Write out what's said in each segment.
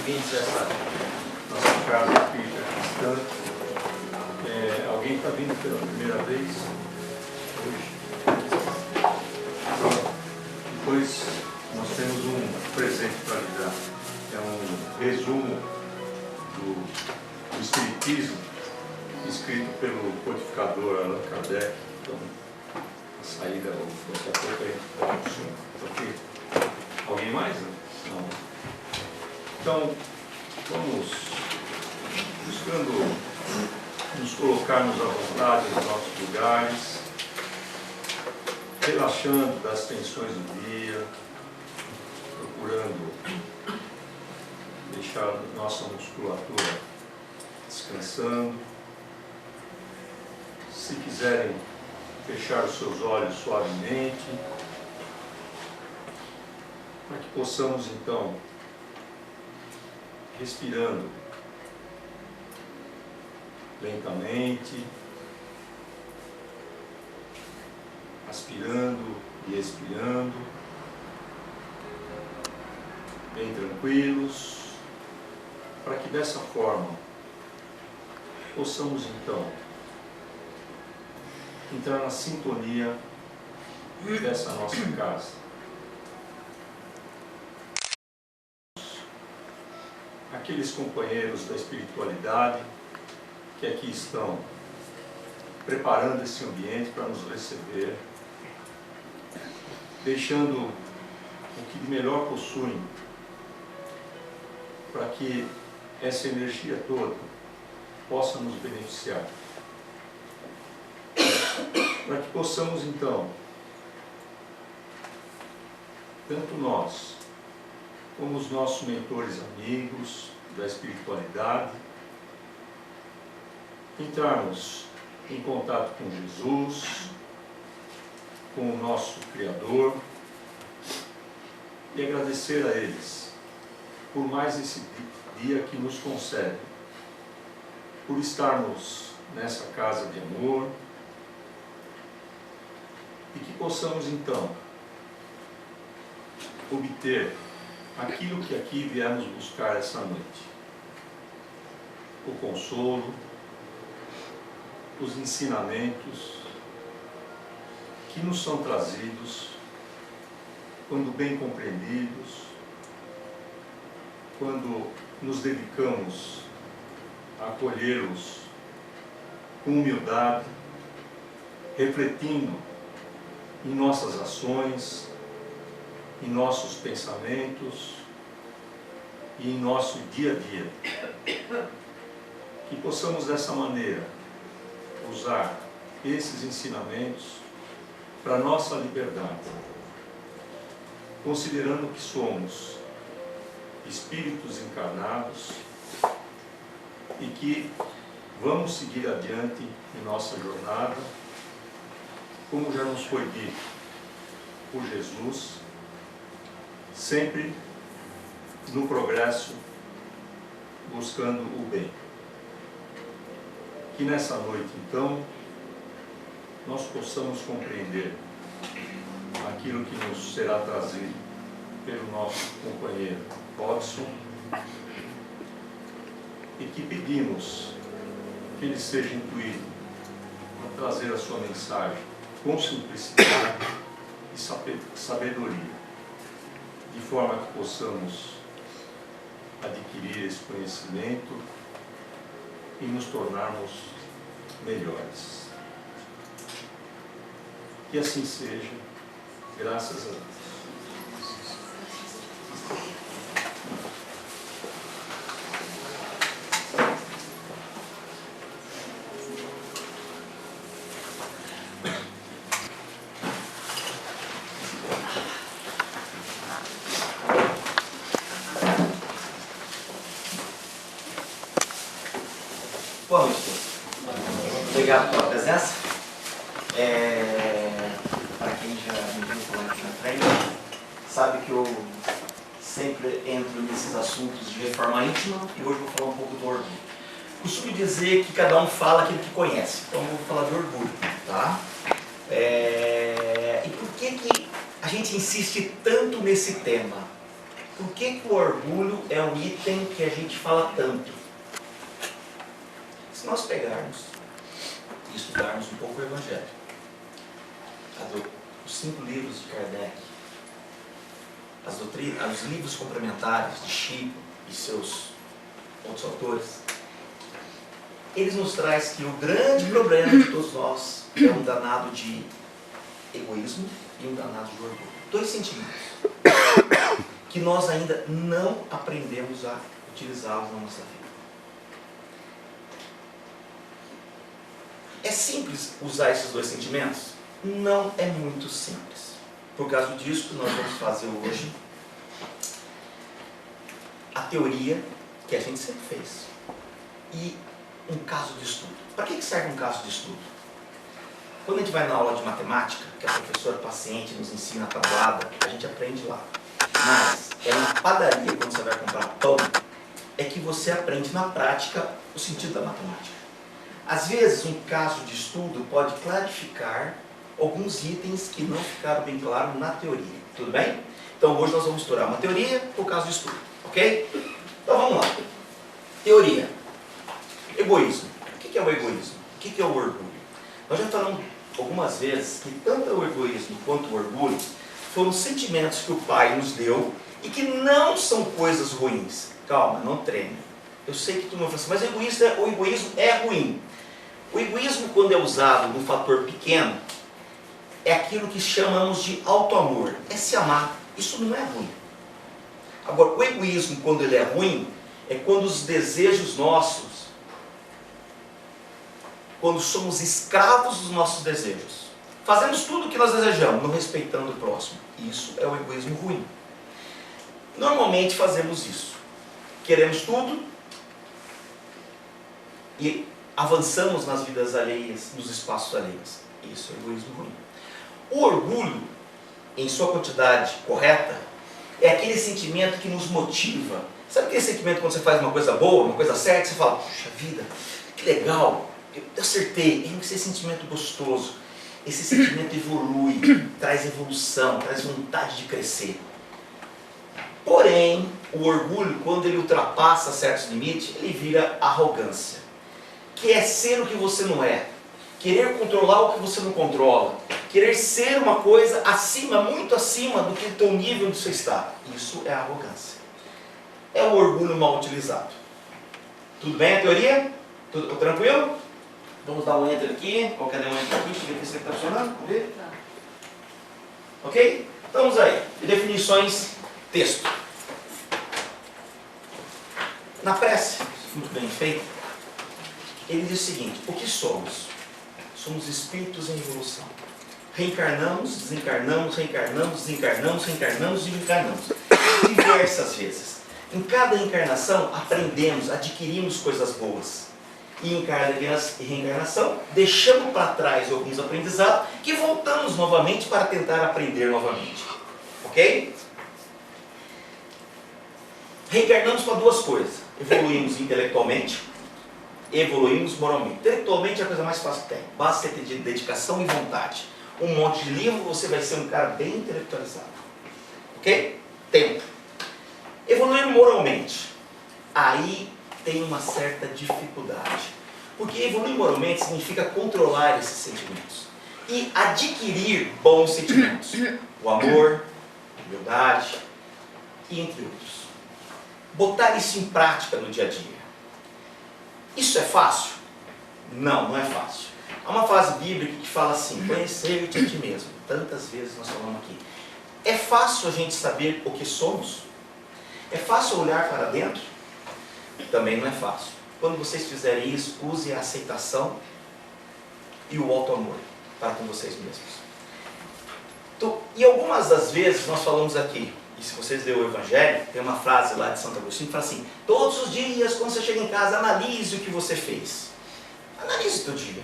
bem-vindos a essa nossa casa espírita cristã. Alguém está vindo pela primeira vez hoje? Depois nós temos um presente para lhe dar. É um resumo do Espiritismo, escrito pelo codificador Allan Kardec. Então, a saída, daqui a pouco, aí, alguém mais? Não. Então, vamos buscando nos colocarmos à vontade nos nossos lugares, relaxando das tensões do dia, procurando deixar nossa musculatura descansando. Se quiserem fechar os seus olhos suavemente, para que possamos então, respirando lentamente, aspirando e expirando, bem tranquilos, para que dessa forma possamos então entrar na sintonia dessa nossa casa. Aqueles companheiros da espiritualidade que aqui estão preparando esse ambiente para nos receber, deixando o que de melhor possuem para que essa energia toda possa nos beneficiar. Para que possamos então, tanto nós, como os nossos mentores amigos da espiritualidade, entrarmos em contato com Jesus, com o nosso Criador, e agradecer a eles por mais esse dia que nos concede, por estarmos nessa casa de amor, e que possamos então obter aquilo que aqui viemos buscar essa noite: o consolo, os ensinamentos que nos são trazidos, quando bem compreendidos, quando nos dedicamos a acolhê-los com humildade, refletindo em nossas ações, em nossos pensamentos e em nosso dia a dia. Que possamos dessa maneira usar esses ensinamentos para nossa liberdade, considerando que somos espíritos encarnados e que vamos seguir adiante em nossa jornada, como já nos foi dito por Jesus, sempre no progresso, buscando o bem. Que nessa noite, então, nós possamos compreender aquilo que nos será trazido pelo nosso companheiro Hodgson, e que pedimos que ele seja intuído a trazer a sua mensagem com simplicidade e sabedoria, de forma que possamos adquirir esse conhecimento e nos tornarmos melhores. Que assim seja, graças a Deus. Boa noite. Obrigado pela presença. Para quem já me viu falar aqui na frente, sabe que eu sempre entro nesses assuntos de reforma íntima e hoje vou falar um pouco do orgulho. Costumo dizer que cada um fala aquilo que conhece, então eu vou falar de orgulho, tá? E por que a gente insiste tanto nesse tema? Por que o orgulho é um item que a gente fala tanto? Se nós pegarmos e estudarmos um pouco o Evangelho, os 5 livros de Kardec, os livros complementares de Chico e seus outros autores, eles nos trazem que o grande problema de todos nós é um danado de egoísmo e um danado de orgulho. 2 sentimentos que nós ainda não aprendemos a utilizá-los na nossa vida. É simples usar esses 2 sentimentos? Não é muito simples. Por causa disso, nós vamos fazer hoje a teoria que a gente sempre fez e um caso de estudo. Para que serve um caso de estudo? Quando a gente vai na aula de matemática, que a professora paciente nos ensina a tabuada, a gente aprende lá. Mas é na padaria, quando você vai comprar pão, é que você aprende na prática o sentido da matemática. Às vezes, um caso de estudo pode clarificar alguns itens que não ficaram bem claros na teoria. Tudo bem? Então, hoje nós vamos misturar uma teoria com o caso de estudo. Ok? Então, vamos lá. Teoria. Egoísmo. O que é o egoísmo? O que é o orgulho? Nós já falamos algumas vezes que tanto o egoísmo quanto o orgulho foram sentimentos que o Pai nos deu e que não são coisas ruins. Calma, não treme. Eu sei que tu não vai falar assim, mas o egoísmo é ruim. O egoísmo, quando é usado num fator pequeno, é aquilo que chamamos de auto-amor. É se amar. Isso não é ruim. Agora, o egoísmo, quando ele é ruim, é quando os desejos nossos, quando somos escravos dos nossos desejos. Fazemos tudo o que nós desejamos, não respeitando o próximo. Isso é o egoísmo ruim. Normalmente fazemos isso. Queremos tudo e avançamos nas vidas alheias, nos espaços alheios. Isso é egoísmo ruim. O orgulho, em sua quantidade correta, é aquele sentimento que nos motiva. Sabe aquele sentimento quando você faz uma coisa boa, uma coisa certa, você fala, puxa vida, que legal, eu acertei. É esse sentimento gostoso. Esse sentimento evolui, traz evolução, traz vontade de crescer. Porém, o orgulho, quando ele ultrapassa certos limites, ele vira arrogância. Que é ser o que você não é. Querer controlar o que você não controla. Querer ser uma coisa acima, muito acima do que o teu nível onde você está. Isso é arrogância. É o orgulho mal utilizado. Tudo bem a teoria? Tudo tranquilo? Vamos dar um enter aqui. Cadê um enter aqui? Deixa eu ver se está funcionando. Vamos ver? Ok? Vamos aí. Definições, texto. Na prece, muito bem feito, ele diz o seguinte: o que somos? Somos espíritos em evolução. Reencarnamos, desencarnamos, reencarnamos, desencarnamos, reencarnamos e reencarnamos. Diversas vezes. Em cada encarnação, aprendemos, adquirimos coisas boas. E em cada reencarnação, deixamos para trás alguns aprendizados que voltamos novamente para tentar aprender novamente. Ok? Reencarnamos para 2 coisas. Evoluímos intelectualmente, evoluímos moralmente. Intelectualmente é a coisa mais fácil que tem. Basta ter dedicação e vontade. Um monte de livro, você vai ser um cara bem intelectualizado. Ok? Tempo. Evoluir moralmente. Aí tem uma certa dificuldade. Porque evoluir moralmente significa controlar esses sentimentos. E adquirir bons sentimentos. O amor, a humildade, e entre outros. Botar isso em prática no dia a dia. Isso é fácil? Não, não é fácil. Há uma frase bíblica que fala assim: conhecer-te a ti mesmo. Tantas vezes nós falamos aqui. É fácil a gente saber o que somos? É fácil olhar para dentro? Também não é fácil. Quando vocês fizerem isso, use a aceitação e o auto-amor para com vocês mesmos. Então, e algumas das vezes nós falamos aqui, e se vocês lerem o Evangelho, tem uma frase lá de Santo Agostinho que fala assim: todos os dias, quando você chega em casa, analise o que você fez. Analise o teu dia.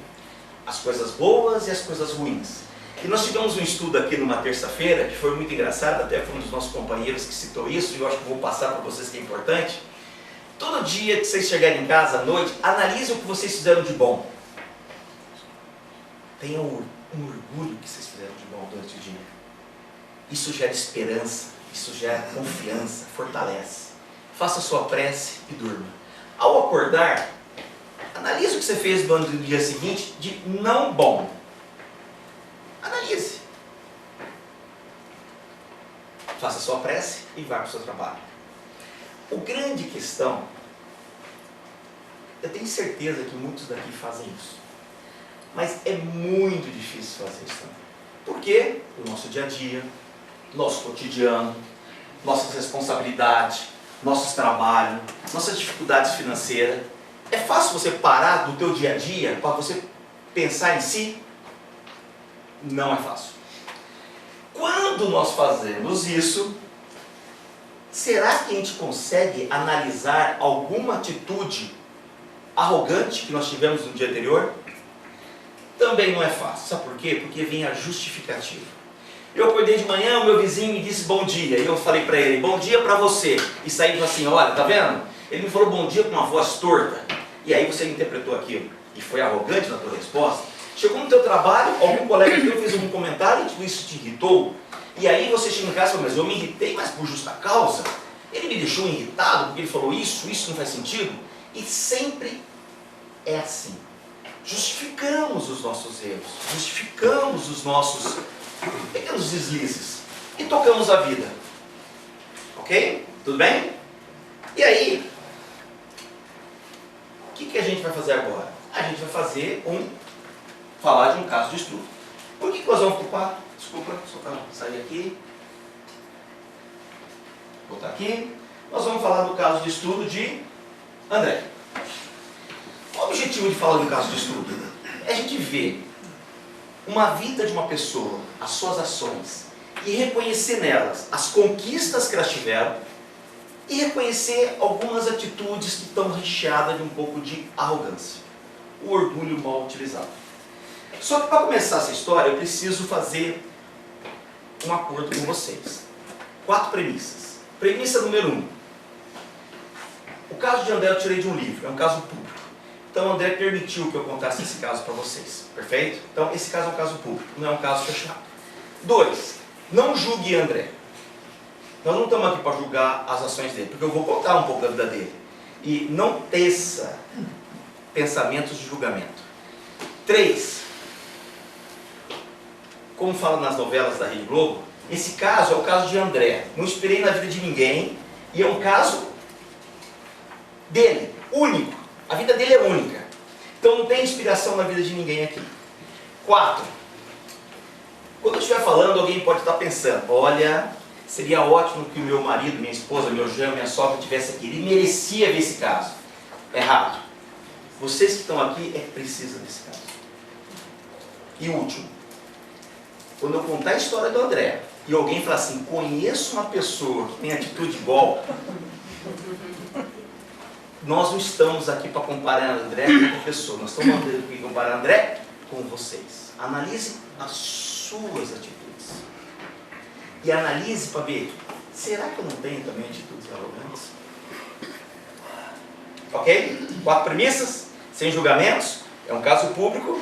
As coisas boas e as coisas ruins. E nós tivemos um estudo aqui numa terça-feira, que foi muito engraçado, até foi um dos nossos companheiros que citou isso, e eu acho que vou passar para vocês que é importante. Todo dia que vocês chegarem em casa à noite, analise o que vocês fizeram de bom. Tenham um orgulho que vocês fizeram de bom durante o dia. Isso gera esperança, Isso gera confiança, fortalece. Faça sua prece e durma. Ao acordar, analise o que você fez no dia seguinte de não bom. Analise. Faça sua prece e vá para o seu trabalho. O grande questão, eu tenho certeza que muitos daqui fazem isso, mas é muito difícil fazer isso também. Por quê? O nosso dia a dia, nosso cotidiano, nossas responsabilidades, nossos trabalhos, nossas dificuldades financeiras. É fácil você parar do teu dia a dia para você pensar em si? Não é fácil. Quando nós fazemos isso, será que a gente consegue analisar alguma atitude arrogante que nós tivemos no dia anterior? Também não é fácil. Sabe por quê? Porque vem a justificativa. Eu acordei de manhã, o meu vizinho me disse bom dia, e eu falei para ele, bom dia para você. E saí e falei assim, olha, tá vendo? Ele me falou bom dia com uma voz torta. E aí você interpretou aquilo, e foi arrogante na tua resposta. Chegou no teu trabalho, algum colega teu fez algum comentário e isso te irritou. E aí você chega em casa e fala, mas eu me irritei, mas por justa causa. Ele me deixou irritado porque ele falou isso não faz sentido. E sempre é assim. Justificamos os nossos erros, justificamos os nossos pequenos deslizes e tocamos a vida. Ok? Tudo bem? E aí, o que a gente vai fazer agora? A gente vai fazer falar de um caso de estudo. Por que nós vamos ocupar? Desculpa, só sair aqui. Vou botar aqui. Nós vamos falar do caso de estudo de André. Qual o objetivo de falar do caso de estudo? É a gente ver uma vida de uma pessoa, as suas ações, e reconhecer nelas as conquistas que elas tiveram, e reconhecer algumas atitudes que estão recheadas de um pouco de arrogância. O orgulho mal utilizado. Só que para começar essa história, eu preciso fazer um acordo com vocês. 4 premissas. Premissa número 1. O caso de André eu tirei de um livro, é um caso público. Então André permitiu que eu contasse esse caso para vocês. Perfeito? Então esse caso é um caso público, não é um caso fechado. 2. Não julgue André. Nós não estamos aqui para julgar as ações dele, porque eu vou contar um pouco da vida dele. E não teça pensamentos de julgamento. 3. Como fala nas novelas da Rede Globo, esse caso é o caso de André. Não inspirei na vida de ninguém. E é um caso dele, único. A vida dele é única. Então não tem inspiração na vida de ninguém aqui. 4. Quando eu estiver falando, alguém pode estar pensando, olha, seria ótimo que o meu marido, minha esposa, meu genro, minha sogra estivesse aqui. Ele merecia ver esse caso. Errado. Vocês que estão aqui é que precisam desse caso. E último. Quando eu contar a história do André e alguém falar assim, conheço uma pessoa que tem atitude igual, nós não estamos aqui para comparar André com outra pessoa, nós estamos aqui para comparar André com vocês. Analise as suas atitudes. E analise para ver, será que eu não tenho também atitudes arrogantes? Ok? 4 premissas, sem julgamentos, é um caso público.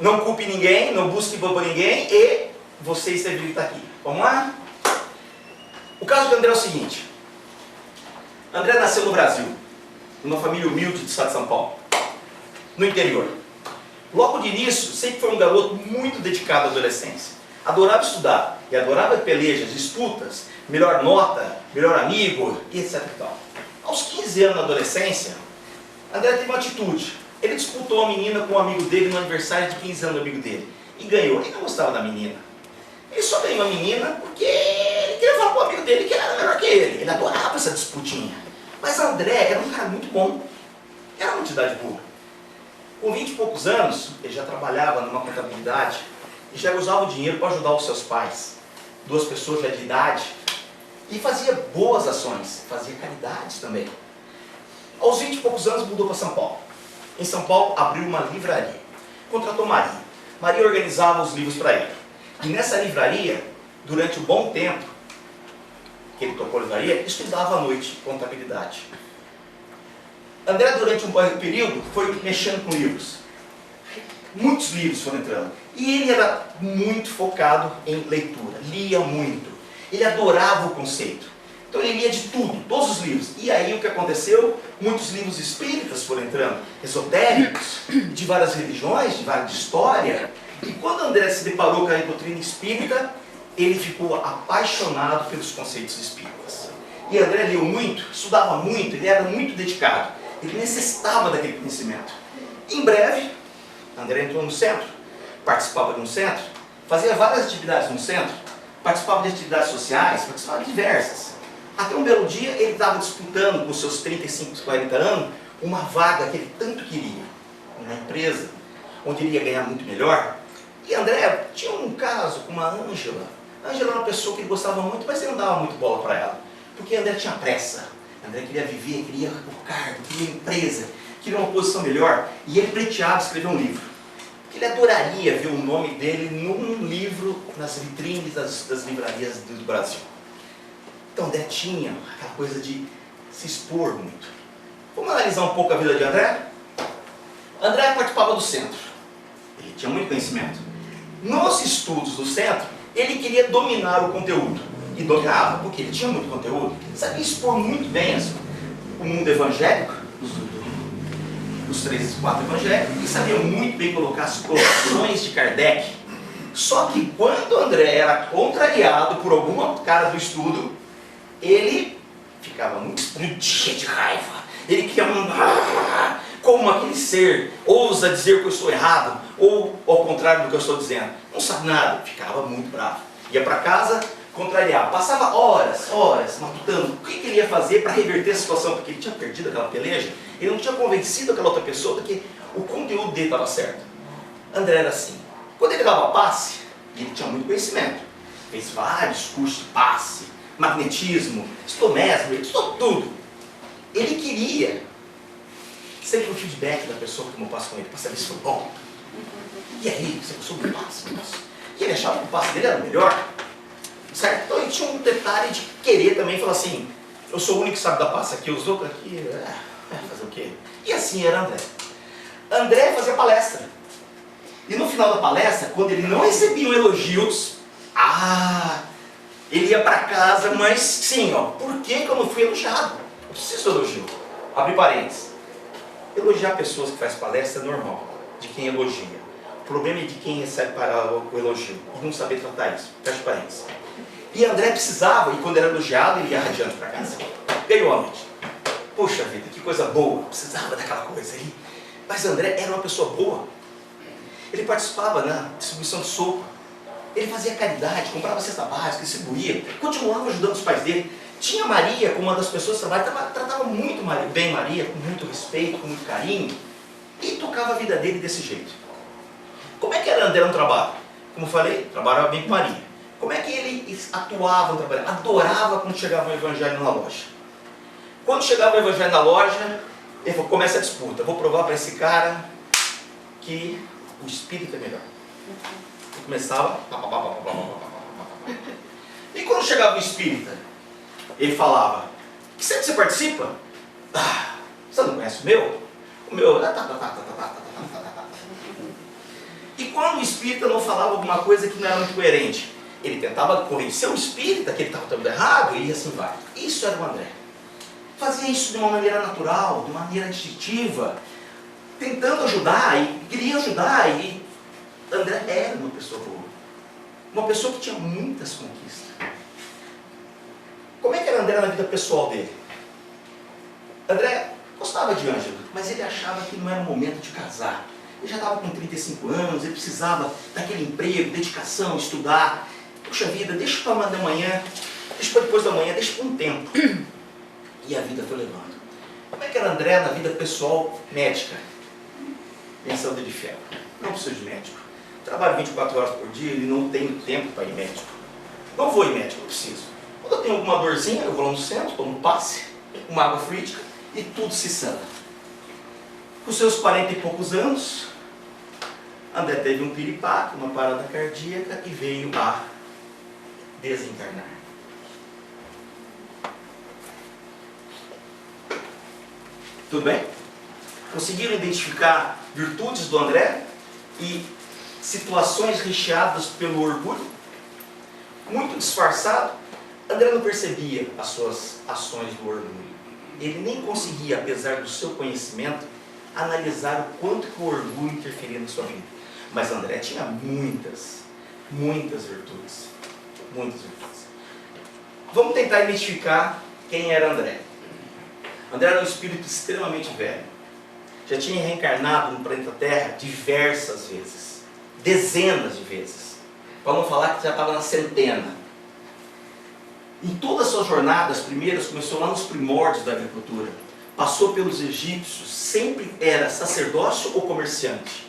Não culpe ninguém, não busque por ninguém e vocês devem estar aqui. Vamos lá? O caso de André é o seguinte. André nasceu no Brasil, numa família humilde do estado de São Paulo, no interior. Logo de início, sempre foi um garoto muito dedicado à adolescência. Adorava estudar e adorava pelejas, disputas, melhor nota, melhor amigo e etc. e tal. Aos 15 anos na adolescência, André teve uma atitude. Ele disputou a menina com um amigo dele no aniversário de 15 anos do amigo dele. E ganhou. Ele não gostava da menina. Ele só ganhou a menina porque ele queria falar com o amigo dele que era melhor que ele. Ele adorava essa disputinha. Mas André era um cara muito bom. Era uma entidade boa. Com 20 e poucos anos, ele já trabalhava numa contabilidade e já usava o dinheiro para ajudar os seus pais. 2 pessoas já de idade. E fazia boas ações. Fazia caridades também. Aos 20 e poucos anos mudou para São Paulo. Em São Paulo, abriu uma livraria. Contratou Maria. Maria organizava os livros para ele. E nessa livraria, durante um bom tempo que ele tocou a livraria, estudava à noite contabilidade. André, durante um bom período, foi mexendo com livros. Muitos livros foram entrando. E ele era muito focado em leitura. lia muito. Ele adorava o conceito. Então ele lia de tudo, todos os livros. E aí o que aconteceu? Muitos livros espíritas foram entrando, esotéricos, de várias religiões, de várias histórias. E quando André se deparou com a doutrina espírita, ele ficou apaixonado pelos conceitos espíritas. E André leu muito, estudava muito, ele era muito dedicado. Ele necessitava daquele conhecimento. Em breve, André entrou no centro, participava de um centro, fazia várias atividades no centro, participava de atividades sociais, participava de diversas. Até um belo dia, ele estava disputando com seus 35, 40 anos, uma vaga que ele tanto queria, numa empresa, onde ele ia ganhar muito melhor. E André tinha um caso com uma Ângela. A Ângela era uma pessoa que ele gostava muito, mas ele não dava muito bola para ela. Porque André tinha pressa. André queria viver, queria o cargo, queria empresa, queria uma posição melhor. E ele pleiteava escrever um livro. Porque ele adoraria ver o nome dele num livro nas vitrines das livrarias do Brasil. Então André tinha aquela coisa de se expor muito. Vamos analisar um pouco a vida de André? André participava do centro. Ele tinha muito conhecimento. Nos estudos do centro, ele queria dominar o conteúdo. E dominava, porque ele tinha muito conteúdo. Sabia expor muito bem o mundo evangélico, os 3 e 4 evangélicos, e sabia muito bem colocar as colocações de Kardec. Só que quando André era contrariado por alguma cara do estudo, ele ficava muito cheio de raiva. Ele queria mandar, como aquele ser ousa dizer que eu estou errado, ou ao contrário do que eu estou dizendo. Não sabe nada, ficava muito bravo. Ia para casa, contrariar. Passava horas matutando o que ele ia fazer para reverter a situação, porque ele tinha perdido aquela peleja, ele não tinha convencido aquela outra pessoa de que o conteúdo dele estava certo. André era assim. Quando ele dava passe, ele tinha muito conhecimento, fez vários cursos de passe, magnetismo, estudou mesmo, ele estudou tudo. Ele queria sempre o feedback da pessoa que tomou passe com ele, para saber se foi bom. E aí, você gostou do passe? E ele achava que o passe dele era o melhor. Certo? Então ele tinha um detalhe de querer também falar assim, eu sou o único que sabe dar passe aqui, os outros aqui, fazer o quê? E assim era André. André fazia palestra. E no final da palestra, quando ele não recebia elogios, ele ia para casa, mas sim, por que eu não fui elogiado? Eu preciso de elogio. Abre parênteses. Elogiar pessoas que fazem palestra é normal, de quem elogia. O problema é de quem recebe para o elogio e não saber tratar isso. Fecha parênteses. E André precisava, e quando era elogiado, ele ia radiante para casa. Ganhou a noite. Poxa vida, que coisa boa, precisava daquela coisa aí. Mas André era uma pessoa boa. Ele participava na distribuição de sopa. Ele fazia caridade, comprava cesta básica, distribuía, continuava ajudando os pais dele. Tinha Maria como uma das pessoas que tratava muito bem Maria, com muito respeito, com muito carinho, e tocava a vida dele desse jeito. Como é que era André no trabalho? Como eu falei, trabalhava bem com Maria. Como é que ele atuava no trabalho? Adorava quando chegava o evangelho na loja. Quando chegava o evangelho na loja, ele falou, começa a disputa, vou provar para esse cara que o espírito é melhor. E começava. E quando chegava o espírita, ele falava, que sempre você participa? Você não conhece o meu? O meu. E quando o espírita não falava alguma coisa que não era muito coerente, ele tentava convencer o espírita que ele estava tudo errado e assim vai. Isso era o André. Fazia isso de uma maneira natural, de uma maneira instintiva, tentando ajudar e queria ajudar. E André era uma pessoa boa. Uma pessoa que tinha muitas conquistas. Como é que era André na vida pessoal dele? André gostava de Ângela, mas ele achava que não era o momento de casar. Ele já estava com 35 anos, ele precisava daquele emprego, dedicação, estudar. Puxa vida, deixa para amanhã, deixa para depois da manhã, deixa para um tempo. E a vida foi levando. Como é que era André na vida pessoal médica? Pensão de ferro. Não preciso de médico. Trabalho 24 horas por dia e não tenho tempo para ir médico. Não vou ir médico, eu preciso. Quando eu tenho alguma dorzinha, eu vou lá no centro, tomo um passe, uma água frítica e tudo se sana. Com seus 40 e poucos anos, André teve um piripaque, uma parada cardíaca e veio a desencarnar. Tudo bem? Conseguiram identificar virtudes do André e situações recheadas pelo orgulho? muito disfarçado, André não percebia as suas ações do orgulho. Ele nem conseguia, apesar do seu conhecimento, analisar o quanto que o orgulho interferia na sua vida. Mas André tinha muitas virtudes. Muitas virtudes. Vamos tentar identificar quem era André. André era um espírito extremamente velho. Já tinha reencarnado no planeta Terra diversas vezes. Dezenas de vezes. Para não falar que já estava na centena. Em todas as suas jornadas, primeiras, começou lá nos primórdios da agricultura. Passou pelos egípcios, sempre era sacerdócio ou comerciante.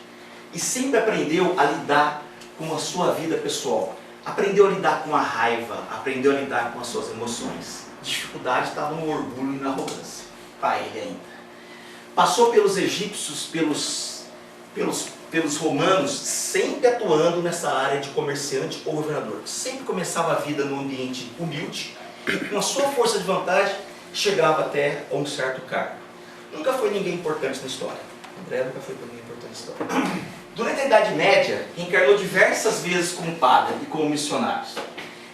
E sempre aprendeu a lidar com a sua vida pessoal. Aprendeu a lidar com a raiva, aprendeu a lidar com as suas emoções. A dificuldade estava no orgulho e na arrogância. Para ele ainda. Passou pelos egípcios, pelos romanos, sempre atuando nessa área de comerciante ou governador. Sempre começava a vida num ambiente humilde, com a sua força de vantagem, chegava até a um certo cargo. Nunca foi ninguém importante na história. André nunca foi ninguém importante na história. Durante a Idade Média, reencarnou diversas vezes como padre e como missionário.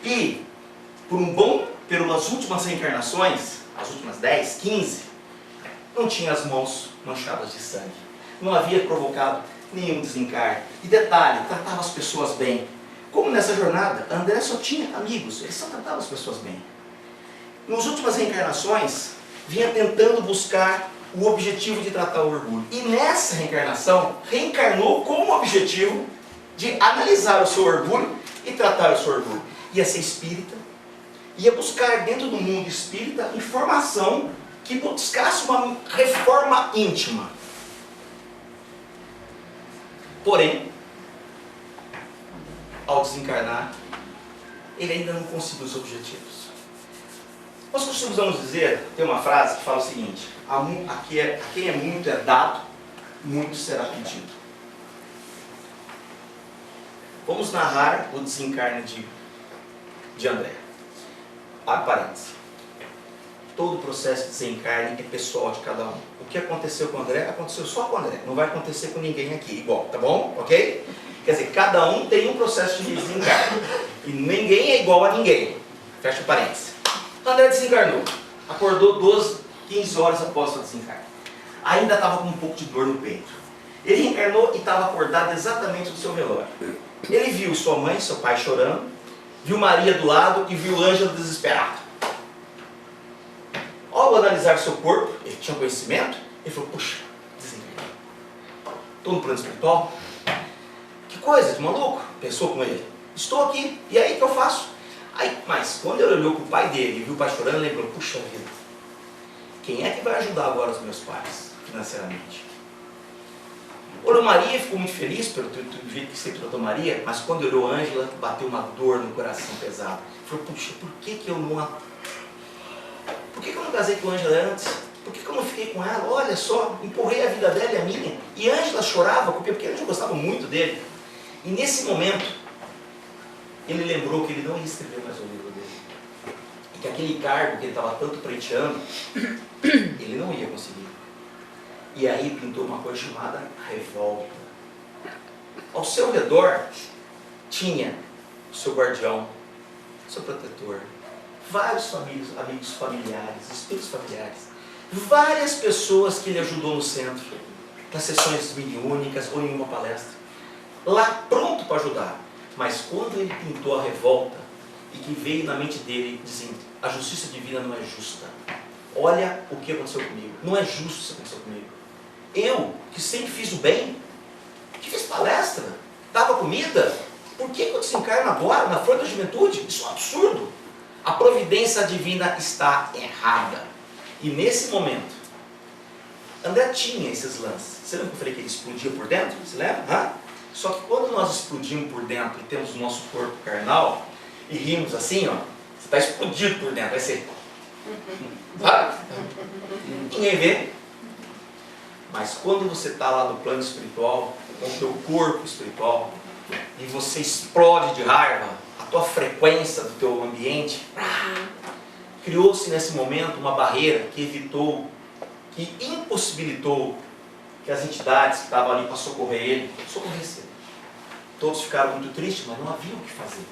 E, pelas últimas reencarnações, as últimas 10, 15, não tinha as mãos manchadas de sangue. Não havia provocado nenhum desencarne. E detalhe, tratava as pessoas bem. Como nessa jornada, André só tinha amigos, ele só tratava as pessoas bem. Nas últimas reencarnações, vinha tentando buscar o objetivo de tratar o orgulho. E nessa reencarnação, reencarnou com o objetivo de analisar o seu orgulho e tratar o seu orgulho. Ia ser espírita, ia buscar dentro do mundo espírita informação que buscasse uma reforma íntima. Porém, ao desencarnar, ele ainda não conseguiu os objetivos. Nós costumamos dizer, tem uma frase que fala o seguinte: a quem é muito é dado, muito será pedido. Vamos narrar o desencarne de André. Abre parênteses. Todo o processo de desencarne é pessoal de cada um. O que aconteceu com o André, aconteceu só com o André. Não vai acontecer com ninguém aqui igual, tá bom? Ok? Quer dizer, cada um tem um processo de desencarne. E ninguém é igual a ninguém. Fecha parênteses. André desencarnou. Acordou 12, 15 horas após o seu desencarne. Ainda estava com um pouco de dor no peito. Ele reencarnou e estava acordado exatamente do seu velório. Ele viu sua mãe, seu pai chorando, viu Maria do lado e viu Ângela desesperado. Ao analisar seu corpo, ele tinha conhecimento, ele falou: puxa, desencarnei. Estou no plano espiritual? Que coisa de maluco, pensou com ele. Estou aqui, e aí o que eu faço? Aí, mas quando ele olhou para o pai dele e viu o pai chorando, ele lembrou: puxa vida, quem é que vai ajudar agora os meus pais financeiramente? Olhou Maria, ficou muito feliz pelo jeito que sempre tratou Maria, mas quando olhou Ângela, bateu uma dor no coração pesado. Falou: puxa, por que eu não casei com a Ângela antes? Por que eu não fiquei com ela? Olha só, empurrei a vida dela e a minha. E Ângela chorava porque a Ângela gostava muito dele. E nesse momento, ele lembrou que ele não ia escrever mais o livro dele. E que aquele cargo que ele estava tanto pleiteando, ele não ia conseguir. E aí pintou uma coisa chamada revolta. Ao seu redor, tinha o seu guardião, o seu protetor, vários amigos familiares, espíritos familiares, várias pessoas que ele ajudou no centro, nas sessões mediúnicas ou em uma palestra, lá pronto para ajudar. Mas quando ele pintou a revolta, e que veio na mente dele dizendo: a justiça divina não é justa, olha o que aconteceu comigo, não é justo isso que aconteceu comigo. Eu, que sempre fiz o bem, que fiz palestra, dava comida, por que eu desencarno agora, na flor da juventude? Isso é um absurdo. A providência divina está errada. E nesse momento, André tinha esses lances. Você lembra que eu falei que ele explodia por dentro? Você lembra? Só que quando nós explodimos por dentro e temos o nosso corpo carnal, e rimos assim, ó, você está explodido por dentro, vai ser. Ninguém vê. Mas quando você está lá no plano espiritual, com o teu corpo espiritual, e você explode de raiva, a tua frequência do teu ambiente, criou-se nesse momento uma barreira que evitou, que impossibilitou que as entidades que estavam ali para socorrer ele, socorressem. Todos ficaram muito tristes, mas não havia o que fazer.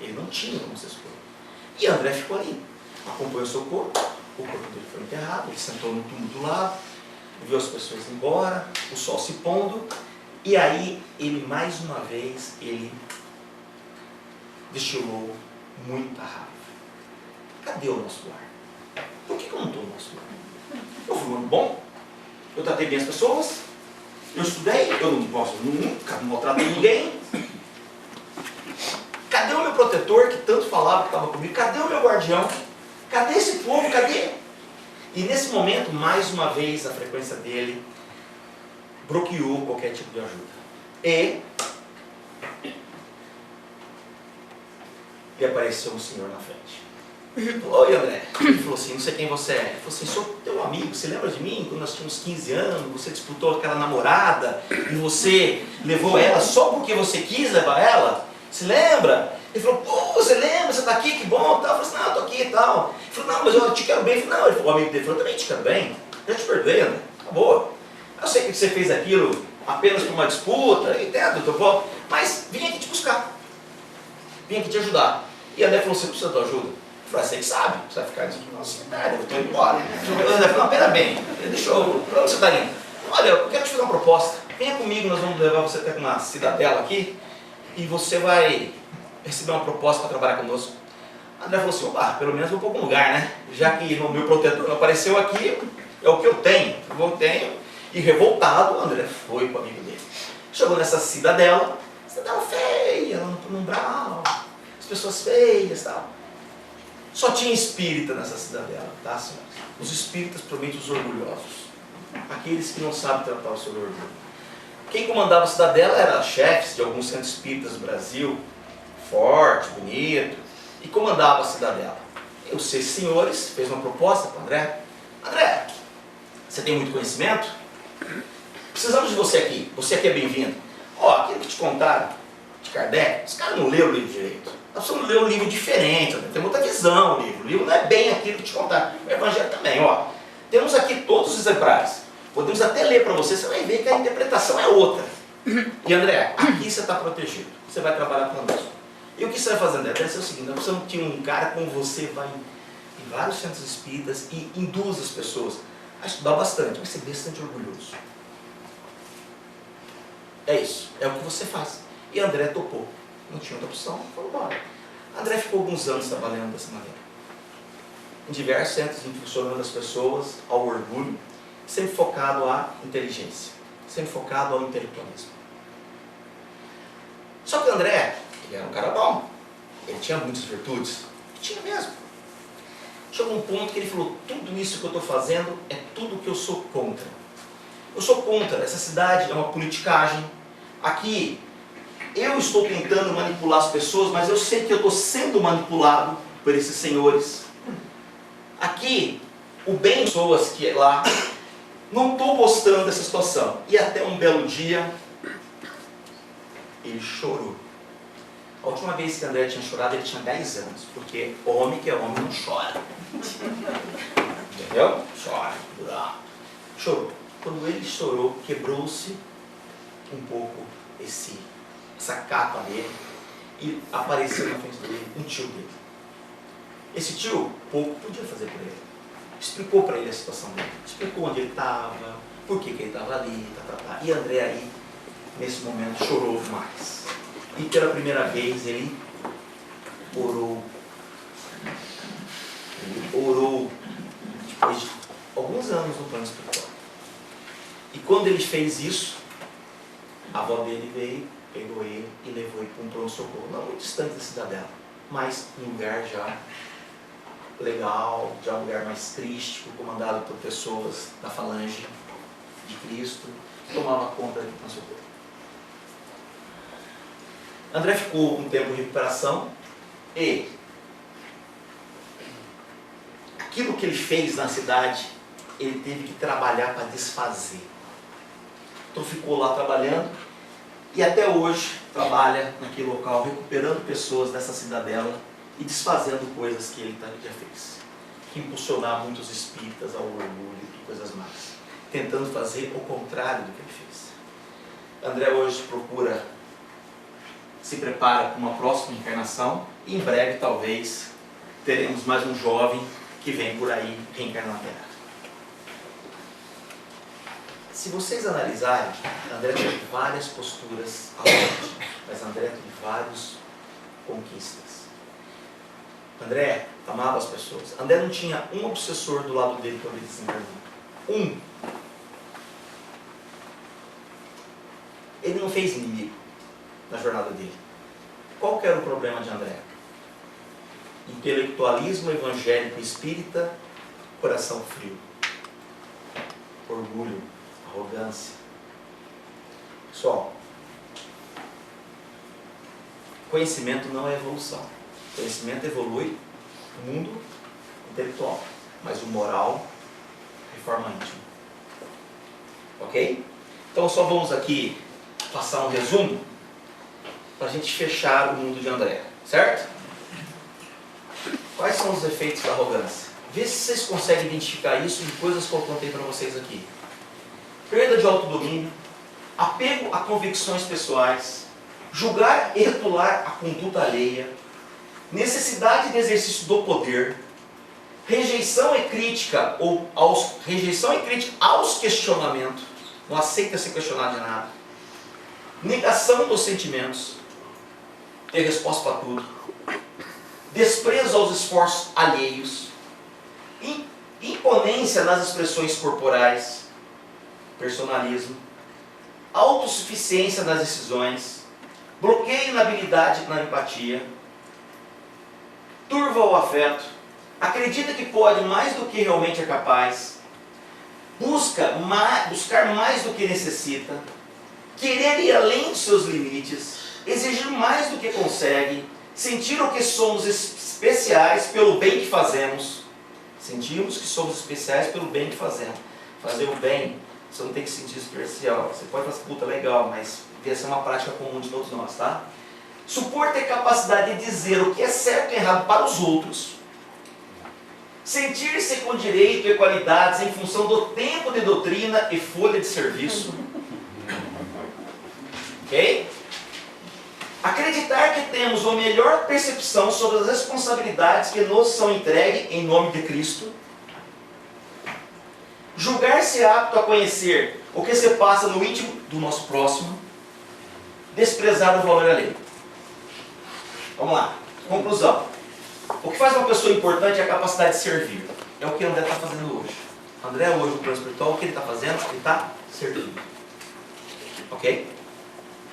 Ele não tinha como ser escolhido. E André ficou ali, acompanhou o seu corpo, o corpo dele foi enterrado, ele sentou no túmulo do lado, viu as pessoas indo embora, o sol se pondo, e aí ele mais uma vez, ele destilou muita raiva. Cadê o nosso lar? Por que eu não estou no nosso lar? Eu fui um ano bom, eu tratei bem as pessoas, eu estudei, eu não posso nunca maltratei ninguém. Cadê o meu protetor que tanto falava que estava comigo? Cadê o meu guardião? Cadê esse povo? Cadê? E nesse momento, mais uma vez, a frequência dele bloqueou qualquer tipo de ajuda. E apareceu um senhor na frente. Ele falou: oi, André. Ele falou assim: não sei quem você é. Ele falou assim: sou teu amigo, você lembra de mim? Quando nós tínhamos 15 anos, você disputou aquela namorada e você levou ela só porque você quis levar ela? Se lembra? Ele falou: pô, você lembra? Você está aqui? Que bom. Tal. Eu falei assim: não, eu estou aqui e tal. Ele falou: não, mas eu te quero bem. Eu falei: não. Ele falou: o amigo dele falou: eu também te quero bem. Já te perdoei, André. Acabou. Eu sei que você fez aquilo apenas por uma disputa, entendo, mas vim aqui te buscar. Vim aqui te ajudar. E André falou: você precisa da ajuda? Eu falei: você que sabe, você vai ficar aqui na cidade, eu estou indo embora. O André falou: não, pera bem, deixa eu. Para onde você está indo? Olha, eu quero te fazer uma proposta. Venha comigo, nós vamos levar você até uma cidadela aqui e você vai receber uma proposta para trabalhar conosco. André falou assim: opa, pelo menos vou para algum lugar, né? Já que o meu protetor não apareceu aqui, é o que eu tenho. Eu tenho. E revoltado, o André foi com o amigo dele. Chegou nessa cidadela feia, no umbral, as pessoas feias e tal. Só tinha espírita nessa cidadela, tá, senhores? Os espíritas, provavelmente os orgulhosos. Aqueles que não sabem tratar o seu orgulho. Quem comandava a cidadela era chefes de alguns centros espíritas do Brasil, forte, bonito, e comandava a cidadela. E os seis senhores fez uma proposta para André. André, você tem muito conhecimento? Precisamos de você aqui é bem-vindo. Ó, aquilo que te contaram de Kardec, os caras não leram o livro direito. Nós precisamos ler um livro diferente, tem muita visão o livro. O livro não é bem aquilo que te contaram. O Evangelho também, ó. Temos aqui todos os exemplares. Podemos até ler para você vai ver que a interpretação é outra. E André, aqui você está protegido. Você vai trabalhar conosco. E o que você vai fazer, André? Vai ser o seguinte: nós precisamos ter um cara como você, vai em vários centros espíritas e induz as pessoas a estudar bastante, vai ser bastante orgulhoso. É isso, é o que você faz. E André topou. Não tinha outra opção, foi embora. André ficou alguns anos trabalhando dessa maneira. Em diversos centros, impulsionando as pessoas ao orgulho, sempre focado à inteligência, sempre focado ao intelectualismo. Só que André, ele era um cara bom, ele tinha muitas virtudes, tinha mesmo. Chegou um ponto que ele falou: tudo isso que eu estou fazendo é tudo que eu sou contra. Eu sou contra, essa cidade é uma politicagem. Aqui, eu estou tentando manipular as pessoas, mas eu sei que eu estou sendo manipulado por esses senhores. Aqui, o bem das pessoas que é lá, não estou gostando dessa situação. E até um belo dia, ele chorou. A última vez que André tinha chorado, ele tinha 10 anos, porque homem que é homem não chora. Entendeu? Chora, chorou. Quando ele chorou, quebrou-se um pouco essa capa dele e apareceu na frente dele um tio dele. Esse tio pouco podia fazer por ele. Explicou para ele a situação dele, explicou onde ele estava, por que ele estava ali, E André aí, nesse momento, chorou mais. E pela primeira vez ele orou. Ele orou depois de alguns anos no plano espiritual. E quando ele fez isso, a avó dele veio, pegou ele e levou ele para um pronto-socorro, não muito distante da cidadela, mas um lugar já legal, já um lugar mais crístico, comandado por pessoas da falange de Cristo, que tomava conta do pronto-socorro. André ficou um tempo de recuperação e aquilo que ele fez na cidade, ele teve que trabalhar para desfazer. Então ficou lá trabalhando e até hoje trabalha naquele local, recuperando pessoas dessa cidadela e desfazendo coisas que ele já fez. Que impulsionar muitos espíritas ao orgulho e coisas más. Tentando fazer o contrário do que ele fez. André hoje procura se prepara para uma próxima encarnação e em breve talvez teremos mais um jovem que vem por aí reencarnar na Terra. Se vocês analisarem, André teve várias posturas à frente, mas André teve várias conquistas. André amava as pessoas. André não tinha um obsessor do lado dele quando ele desencarnou. Ele não fez inimigo na jornada dele. Qual que era o problema de André? Intelectualismo evangélico espírita, coração frio, orgulho, arrogância. Pessoal, conhecimento não é evolução. Conhecimento evolui no mundo intelectual, mas o moral reforma íntima. Ok? Então só vamos aqui passar um resumo para a gente fechar o mundo de André, certo? Quais são os efeitos da arrogância? Vê se vocês conseguem identificar isso em coisas que eu contei para vocês aqui. Perda de autodomínio, apego a convicções pessoais, julgar e rotular a conduta alheia, necessidade de exercício do poder, rejeição e crítica aos questionamentos, não aceita ser questionado de nada, negação dos sentimentos, ter resposta para tudo, desprezo aos esforços alheios, imponência nas expressões corporais, personalismo, autossuficiência nas decisões, bloqueio na habilidade na empatia, turva o afeto, acredita que pode mais do que realmente é capaz, buscar mais do que necessita, querer ir além dos seus limites, exigir mais do que consegue, sentir o que somos especiais pelo bem que fazemos. Sentimos que somos especiais pelo bem que fazemos. Fazer o bem, você não tem que se sentir especial. Você pode falar, puta, legal, mas devia ser uma prática comum de todos nós, tá? Supor ter capacidade de dizer o que é certo e errado para os outros. Sentir-se com direito e qualidades em função do tempo de doutrina e folha de serviço. Ok? Acreditar que temos a melhor percepção sobre as responsabilidades que nos são entregues em nome de Cristo. Julgar-se apto a conhecer o que se passa no íntimo do nosso próximo. Desprezar o valor alheio. Vamos lá. Conclusão. O que faz uma pessoa importante é a capacidade de servir. É o que André está fazendo hoje. André hoje, no plano espiritual, o que ele está fazendo? Ele está servindo. Ok?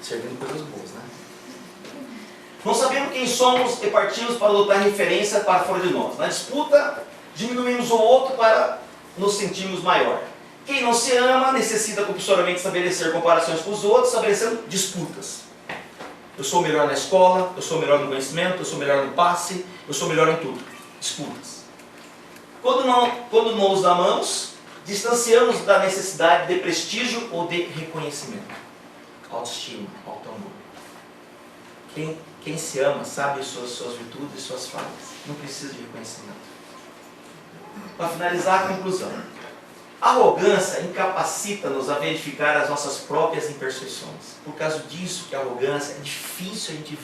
Servindo coisas boas, né? Não sabemos quem somos e partimos para lutar referência para fora de nós. Na disputa, diminuímos o outro para nos sentirmos maior. Quem não se ama necessita compulsoriamente estabelecer comparações com os outros, estabelecendo disputas. Eu sou melhor na escola, eu sou melhor no conhecimento, eu sou melhor no passe, eu sou melhor em tudo. Disputas. Quando não nos amamos, distanciamos da necessidade de prestígio ou de reconhecimento. Autoestima, auto-amor. Quem se ama sabe suas virtudes e suas falhas. Não precisa de reconhecimento. Para finalizar, a conclusão. A arrogância incapacita-nos a verificar as nossas próprias imperfeições. Por causa disso que a arrogância é difícil a gente